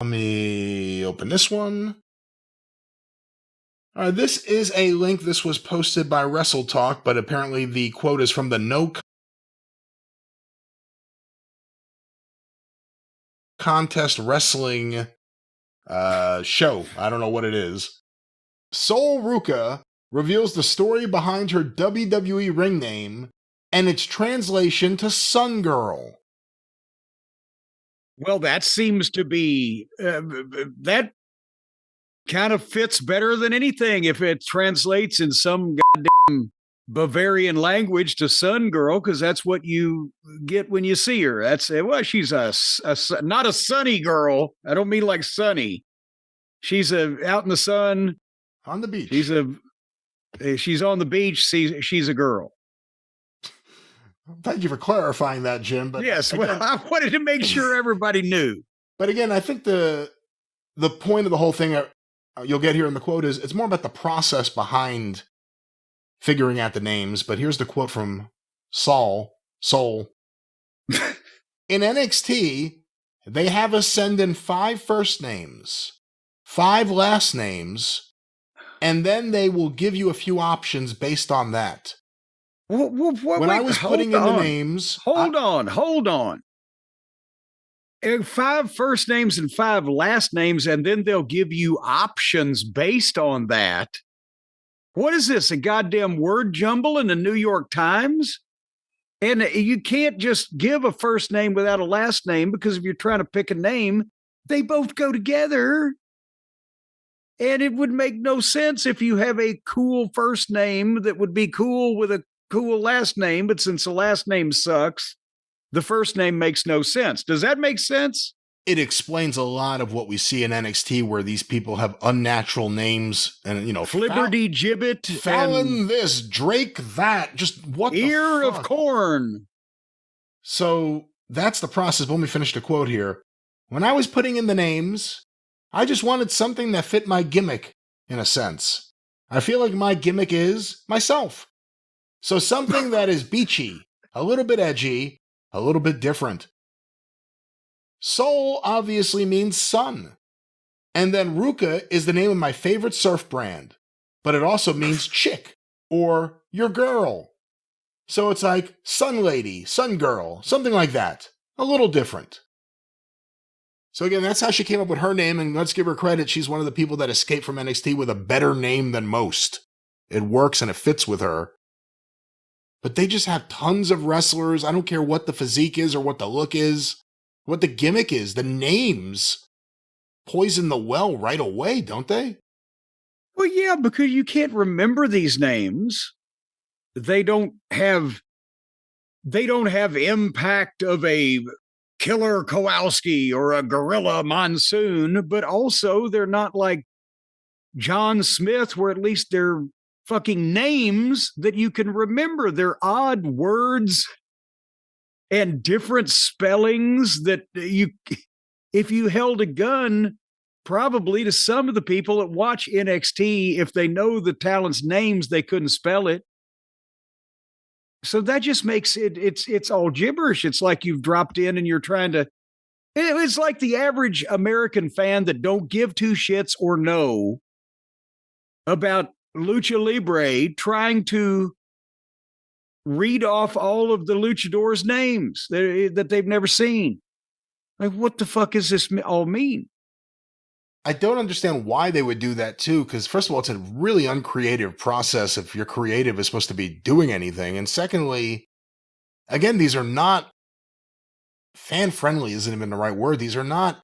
Let me open this one. All right, this is a link. This was posted by Wrestle Talk, but apparently the quote is from the No Contest Wrestling show. I don't know what it is. Sol Ruca reveals the story behind her WWE ring name and its translation to Sun Girl. Well, that seems to be that kind of fits better than anything if it translates in some goddamn Bavarian language to Sun Girl, because that's what you get when you see her. That's well, she's not a sunny girl. I don't mean like sunny. She's out in the sun on the beach. She's on the beach. She's a girl. Thank you for clarifying that, Jim. But yes, again, well, I wanted to make sure everybody knew. But again, I think the point of the whole thing you'll get here in the quote is it's more about the process behind figuring out the names. But here's the quote from Sol. In NXT, they have us send in 5 first names, 5 last names, and then they will give you a few options based on that. When I was putting in the names... Hold on. 5 first names and 5 last names, and then they'll give you options based on that. What is this, a goddamn word jumble in the New York Times? And you can't just give a first name without a last name, because if you're trying to pick a name, they both go together. And it would make no sense if you have a cool first name that would be cool with a cool last name, but since the last name sucks, the first name makes no sense. Does that make sense? It explains a lot of what we see in NXT, where these people have unnatural names and, you know, Flibberty Gibbet, Fallon this, Drake that, just what ear the fuck? Of corn. So that's the process. Let me finish the quote here. When I was putting in the names, I just wanted something that fit my gimmick, in a sense. I feel like my gimmick is myself. So something that is beachy, a little bit edgy, a little bit different. Sol obviously means sun. And then Ruca is the name of my favorite surf brand. But it also means chick or your girl. So it's like sun lady, sun girl, something like that. A little different. So again, that's how she came up with her name, and let's give her credit. She's one of the people that escaped from NXT with a better name than most. It works and it fits with her. But they just have tons of wrestlers. I don't care what the physique is or what the look is, what the gimmick is. The names poison the well right away, don't they? Well, yeah, because you can't remember these names. They don't have impact of a Killer Kowalski or a Gorilla Monsoon, but also they're not like John Smith, where at least they're fucking names that you can remember. They're odd words and different spellings that if you held a gun, probably to some of the people that watch NXT, if they know the talent's names, they couldn't spell it. So that just makes it's all gibberish. It's like you've dropped in and you're trying to, it's like the average American fan that don't give 2 shits or know about Lucha Libre trying to read off all of the luchadors' names that they've never seen. Like, what the fuck does this all mean? I don't understand why they would do that too, because first of all, it's a really uncreative process if your creative is supposed to be doing anything. And secondly, again, these are not fan-friendly, isn't even the right word. These are not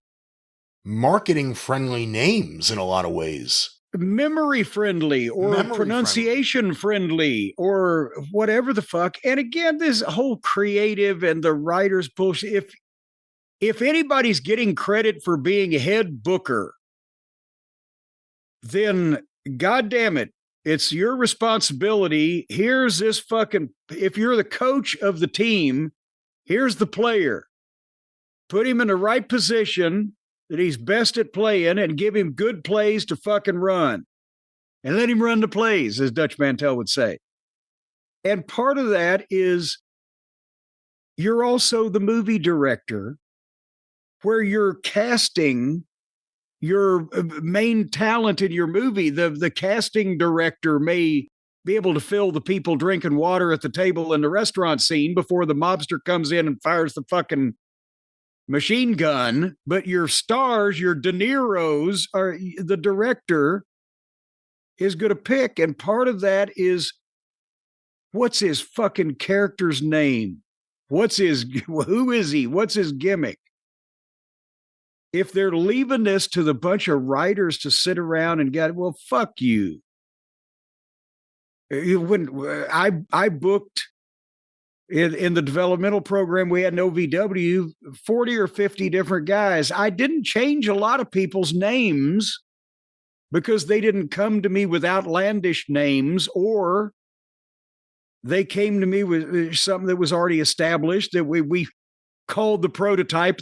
marketing-friendly names in a lot of ways. Memory-friendly or pronunciation-friendly or whatever the fuck. And again, this whole creative and the writer's bullshit. If anybody's getting credit for being a head booker, then God damn it, it's your responsibility. Here's this fucking, if you're the coach of the team, here's the player. Put him in the right position that he's best at playing and give him good plays to fucking run. And let him run the plays, as Dutch Mantel would say. And part of that is you're also the movie director, where you're casting your main talent in your movie. The casting director may be able to fill the people drinking water at the table in the restaurant scene before the mobster comes in and fires the fucking machine gun. But your stars, your De Niro's, are the director is going to pick. And part of that is, what's his fucking character's name? Who is he? What's his gimmick? If they're leaving this to the bunch of writers to sit around and get, well, fuck you. When I booked in the developmental program, we had an OVW, 40 or 50 different guys. I didn't change a lot of people's names because they didn't come to me with outlandish names, or they came to me with something that was already established, that we called the prototype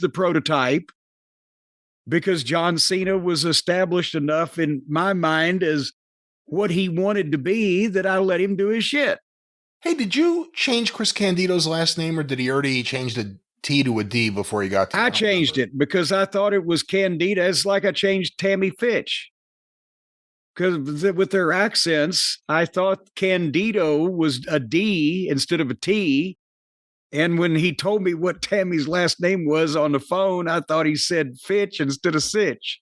because John Cena was established enough in my mind as what he wanted to be that I let him do his shit. Hey, did you change Chris Candido's last name, or did he already change the T to a D before he got to I changed it because I thought it was Candida. It's like I changed Tammy Fitch. Because with their accents, I thought Candido was a D instead of a T. And when he told me what Tammy's last name was on the phone, I thought he said Fitch instead of Sitch.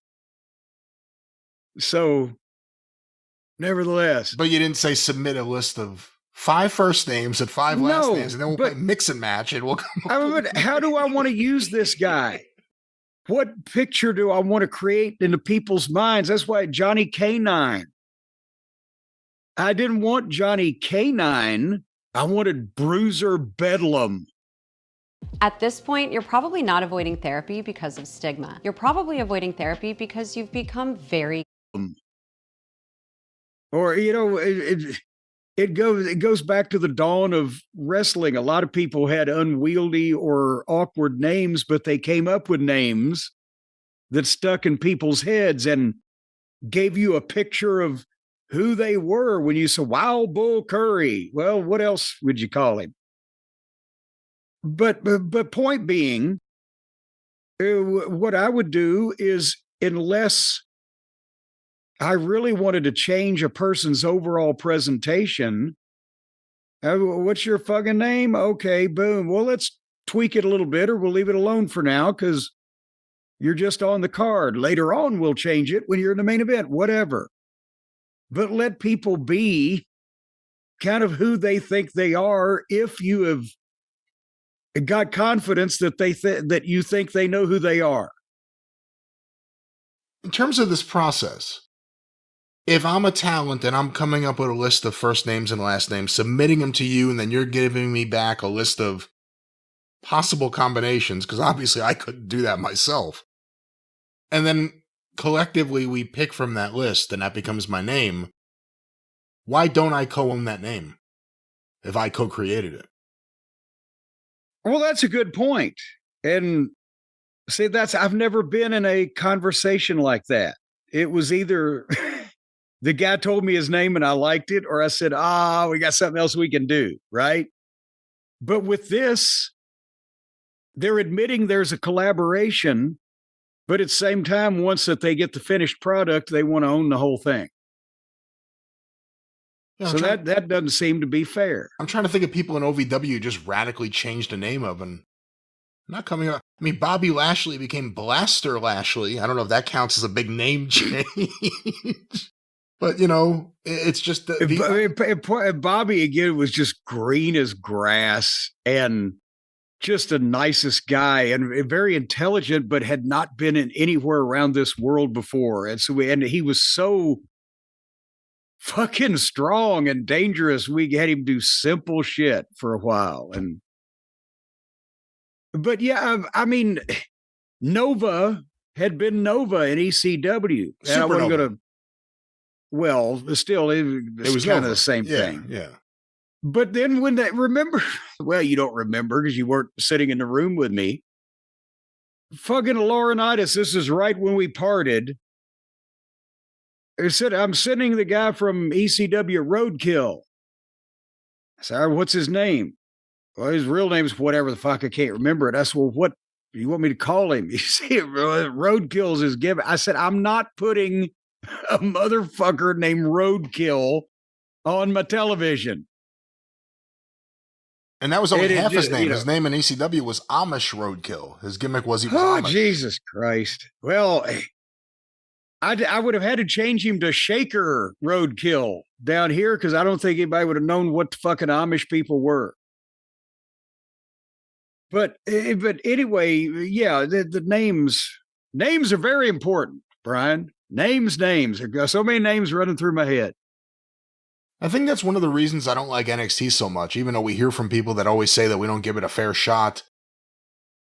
So, nevertheless. But you didn't say submit a list of 5 first names and 5 last names, and then we'll play mix and match, and we'll come up. How do I want to use this guy? What picture do I want to create into people's minds? That's why Johnny K9. I didn't want Johnny K9. I wanted Bruiser Bedlam. At this point, you're probably not avoiding therapy because of stigma. You're probably avoiding therapy because you've become very... Or, you know, it goes back to the dawn of wrestling. A lot of people had unwieldy or awkward names, but they came up with names that stuck in people's heads and gave you a picture of who they were when you said Wild Bull Curry. Well, what else would you call him? But point being, what I would do is, unless I really wanted to change a person's overall presentation, what's your fucking name? Okay, boom. Well, let's tweak it a little bit, or we'll leave it alone for now because you're just on the card. Later on, we'll change it when you're in the main event, whatever. But let people be kind of who they think they are if you have got confidence that that you think they know who they are. In terms of this process, if I'm a talent and I'm coming up with a list of first names and last names, submitting them to you, and then you're giving me back a list of possible combinations, because obviously I couldn't do that myself, and then collectively we pick from that list and that becomes my name, why don't I co-own that name if I co-created it? Well, that's a good point. And see, I've never been in a conversation like that. It was either the guy told me his name and I liked it, or I said, we got something else we can do, right? But with this, they're admitting there's a collaboration, but at the same time, once that they get the finished product, they want to own the whole thing. Yeah, so that doesn't seem to be fair. I'm trying to think of people in OVW just radically changed the name of, and not coming up. I mean, Bobby Lashley became Blaster Lashley. I don't know if that counts as a big name change. But, you know, it's just... Bobby, again, was just green as grass and just the nicest guy and very intelligent, but had not been in anywhere around this world before. And so he was so fucking strong and dangerous. We had him do simple shit for a while. But yeah, I mean, Nova had been Nova in ECW. And I wasn't going to... Well, still, it was kind of the same thing. Yeah. But then when remember, well, you don't remember because you weren't sitting in the room with me. Fucking Laurinaitis, this is right when we parted. I said, I'm sending the guy from ECW Roadkill. I said, what's his name? Well, his real name is whatever the fuck, I can't remember it. I said, well, you want me to call him? You see, Roadkill's his gimmick. I said, I'm not putting a motherfucker named Roadkill on my television. And that was only half his name. His name in ECW was Amish Roadkill. His gimmick was he was Oh, Amish. Jesus Christ. Well, I would have had to change him to Shaker Roadkill down here because I don't think anybody would have known what the fucking Amish people were. But anyway, yeah, the names are very important, Brian. Names. There are so many names running through my head. I think that's one of the reasons I don't like NXT so much, even though we hear from people that always say that we don't give it a fair shot.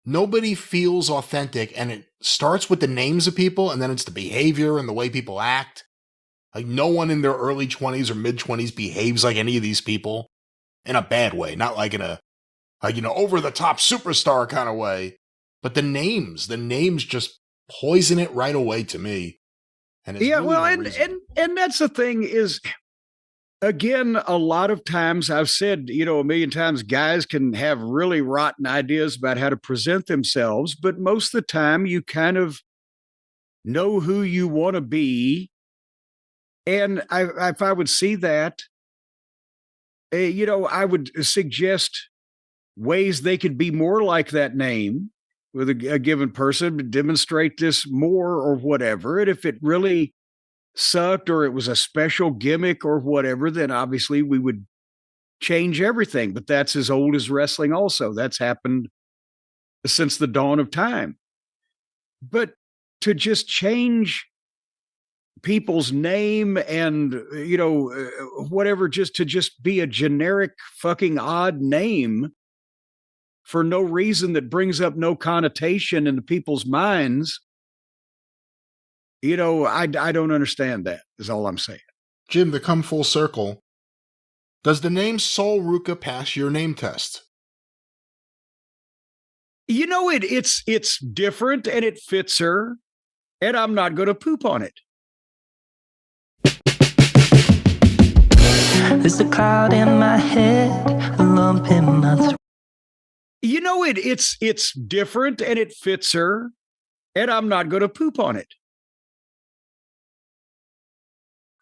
Nobody feels authentic, and it starts with the names of people, and then it's the behavior and the way people act. Like, no one in their early 20s or mid-20s behaves like any of these people in a bad way, not like in a, over-the-top superstar kind of way. But the names just poison it right away to me. And it's really well, no and that's the thing is, again, a lot of times I've said, a million times, guys can have really rotten ideas about how to present themselves, but most of the time you kind of know who you want to be. And if I would see that, I would suggest ways they could be more like that name with a given person, demonstrate this more or whatever. And if it really sucked or it was a special gimmick or whatever, then obviously we would change everything. But that's as old as wrestling also. That's happened since the dawn of time. But to just change people's name and, whatever, just to just be a generic fucking odd name for no reason that brings up no connotation into people's minds, I don't understand that, is all I'm saying. Jim, to come full circle, does the name Sol Ruca pass your name test? It's different and it fits her, and I'm not going to poop on it. There's a cloud in my head, a lump in my throat. It's different and it fits her, and I'm not going to poop on it.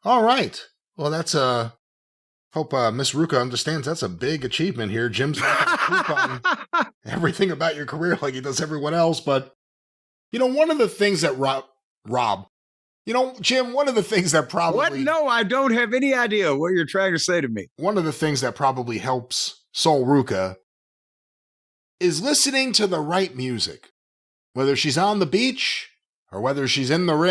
All right. Well, that's hope Miss Ruca understands that's a big achievement here. Jim's not going to poop on everything about your career like he does everyone else. But, one of the things that Rob, Jim, one of the things that probably... What? No, I don't have any idea what you're trying to say to me. One of the things that probably helps Sol Ruca is listening to the right music. Whether she's on the beach or whether she's in the ring.